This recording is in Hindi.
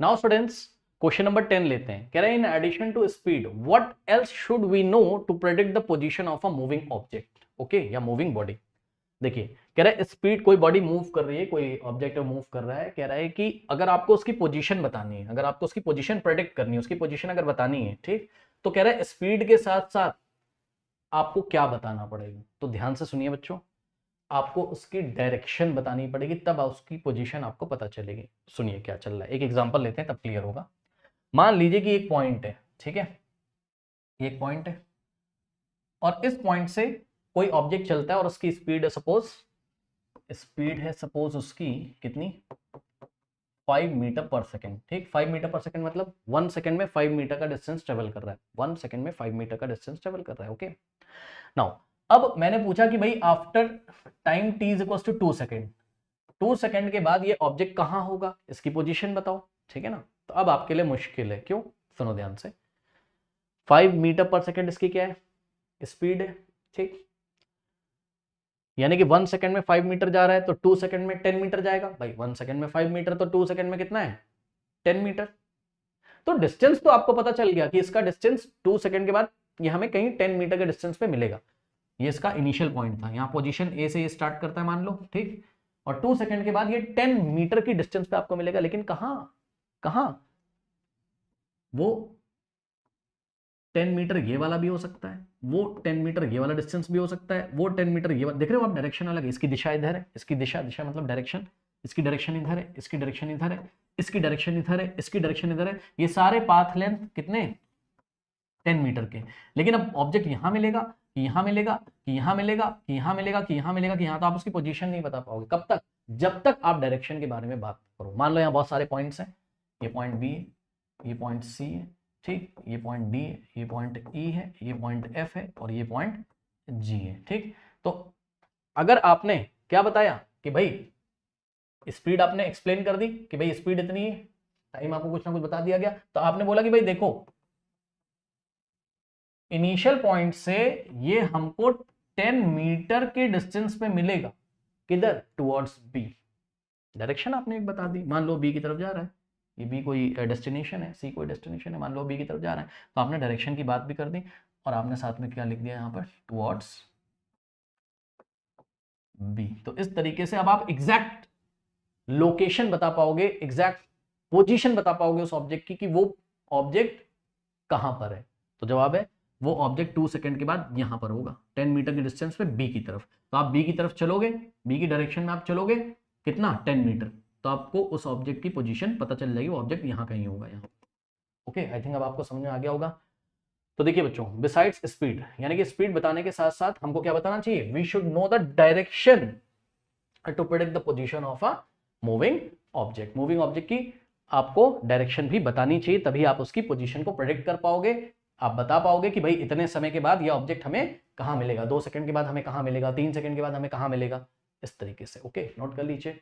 नाउ स्टूडेंट्स क्वेश्चन नंबर 10 लेते हैं। कह रहे हैं in addition to speed what else should we know to predict the position of a moving object, okay, या मूविंग बॉडी। देखिए कह रहा है स्पीड, कोई बॉडी मूव कर रही है, कोई ऑब्जेक्ट मूव कर रहा है, कह रहा है कि अगर आपको उसकी पोजीशन बतानी है, अगर आपको उसकी पोजीशन प्रेडिक्ट करनी है, उसकी पोजीशन अगर बतानी है, ठीक, तो कह रहा है स्पीड के साथ साथ आपको क्या बताना पड़ेगा। तो ध्यान से सुनिए बच्चों, आपको उसकी डायरेक्शन बतानी पड़ेगी, तब उसकी पोजीशन आपको पता चलेगी। सुनिए क्या चल रहा है, एक एग्जांपल लेते हैं तब क्लियर होगा। मान लीजिए कि एक पॉइंट है, ठीक है, एक पॉइंट है और इस पॉइंट से कोई ऑब्जेक्ट चलता है और उसकी स्पीड है सपोज उसकी कितनी, 5 मीटर पर सेकेंड, ठीक, 5 मीटर पर सेकेंड मतलब 1 सेकेंड में 5 मीटर का डिस्टेंस ट्रेवल कर रहा है, 1 सेकेंड में 5 मीटर का डिस्टेंस ट्रेवल कर रहा है, ओके। नाउ अब मैंने पूछा कि भाई after time t is equal to 2 second, 2 second के बाद ये ऑब्जेक्ट कहां होगा, इसकी पोजीशन बताओ, ठीक है ना। तो अब आपके लिए मुश्किल है, क्यों, सुनो ध्यान से। 5 मीटर पर सेकेंड इसकी क्या है, स्पीड है, ठीक, यानी कि 1 सेकंड में 5 मीटर जा रहा है तो 2 सेकंड में 10 मीटर जाएगा। भाई 1 सेकंड में 5 मीटर तो 2 सेकंड में कितना है, 10 मीटर। तो डिस्टेंस तो आपको पता चल गया कि इसका डिस्टेंस 2 सेकंड के बाद ये हमें कहीं 10 मीटर के डिस्टेंस पे मिलेगा। ये इसका इनिशियल पॉइंट था, यहाँ पोजीशन ए से ये स्टार्ट करता है मान लो, ठीक, और 2 सेकंड के बाद ये 10 मीटर की डिस्टेंस पे आपको मिलेगा। लेकिन कहां कहां, वो 10 मीटर ये वाला भी हो सकता है, वो 10 मीटर ये वाला डिस्टेंस भी हो सकता है, वो 10 मीटर ये वाला, देख रहे हो आप डायरेक्शन अलग है, इसकी दिशा इधर है, इसकी दिशा, दिशा मतलब डायरेक्शन, इसकी डायरेक्शन इधर है, इसकी डायरेक्शन इधर है, इसकी डायरेक्शन इधर है, इसकी डायरेक्शन इधर है। ये सारे पाथ लेंथ कितने, 10 मीटर के। लेकिन अब ऑब्जेक्ट यहां मिलेगा कि यहां मिलेगा कि यहां मिलेगा कि यहां मिलेगा कि यहां मिलेगा कि यहां, तो आप उसकी पोजीशन नहीं बता पाओगे। कब तक, जब तक आप डायरेक्शन के बारे में बात करो। मान लो यहाँ बहुत सारे पॉइंट्स हैं, ये पॉइंट बी है, ये पॉइंट सी है, ठीक, ये पॉइंट डी है, ये पॉइंट ई है, ये पॉइंट एफ है और ये पॉइंट जी है, ठीक। तो अगर आपने क्या बताया कि भाई स्पीड आपने एक्सप्लेन कर दी कि भाई स्पीड इतनी है, टाइम आपको कुछ ना कुछ बता दिया गया, तो आपने बोला कि भाई देखो इनिशियल पॉइंट से ये हमको 10 मीटर के डिस्टेंस पे मिलेगा, किधर, टुवर्ड्स बी। डायरेक्शन आपने एक बता दी, मान लो बी की तरफ जा रहा है, ये बी कोई डेस्टिनेशन है, सी कोई डेस्टिनेशन है, मान लो बी की तरफ जा रहा है, तो आपने डायरेक्शन की बात भी कर दी और आपने साथ में क्या लिख दिया यहाँ पर, टुवर्ड्स बी। तो इस तरीके से अब आप एग्जैक्ट लोकेशन बता पाओगे, एग्जैक्ट पोजीशन बता पाओगे उस ऑब्जेक्ट की कि वो ऑब्जेक्ट कहां पर है। तो जवाब है वो ऑब्जेक्ट 2 सेकंड के बाद यहां पर होगा, 10 मीटर की डिस्टेंस पे बी की तरफ। तो आप बी की तरफ चलोगे, बी की डायरेक्शन में आप चलोगे कितना, 10 मीटर, तो आपको उस ऑब्जेक्ट की पोजीशन पता चल जाएगी, वो ऑब्जेक्ट यहां कहीं होगा, यहाँ। ओके, आई थिंक अब आपको समझ में आ गया होगा। तो देखिए बच्चों, बिसाइड्स स्पीड, यानी कि स्पीड बताने के साथ साथ हमको क्या बताना चाहिए, we should know the direction to predict the position of a moving object. Moving object की आपको डायरेक्शन भी बतानी चाहिए, तभी आप उसकी पोजीशन को प्रेडिक्ट कर पाओगे। आप बता पाओगे कि भाई इतने समय के बाद ये ऑब्जेक्ट हमें कहां मिलेगा, 2 सेकंड के बाद हमें कहां मिलेगा, 3 सेकंड के बाद हमें कहां मिलेगा, इस तरीके से। ओके, नोट कर लीजिए।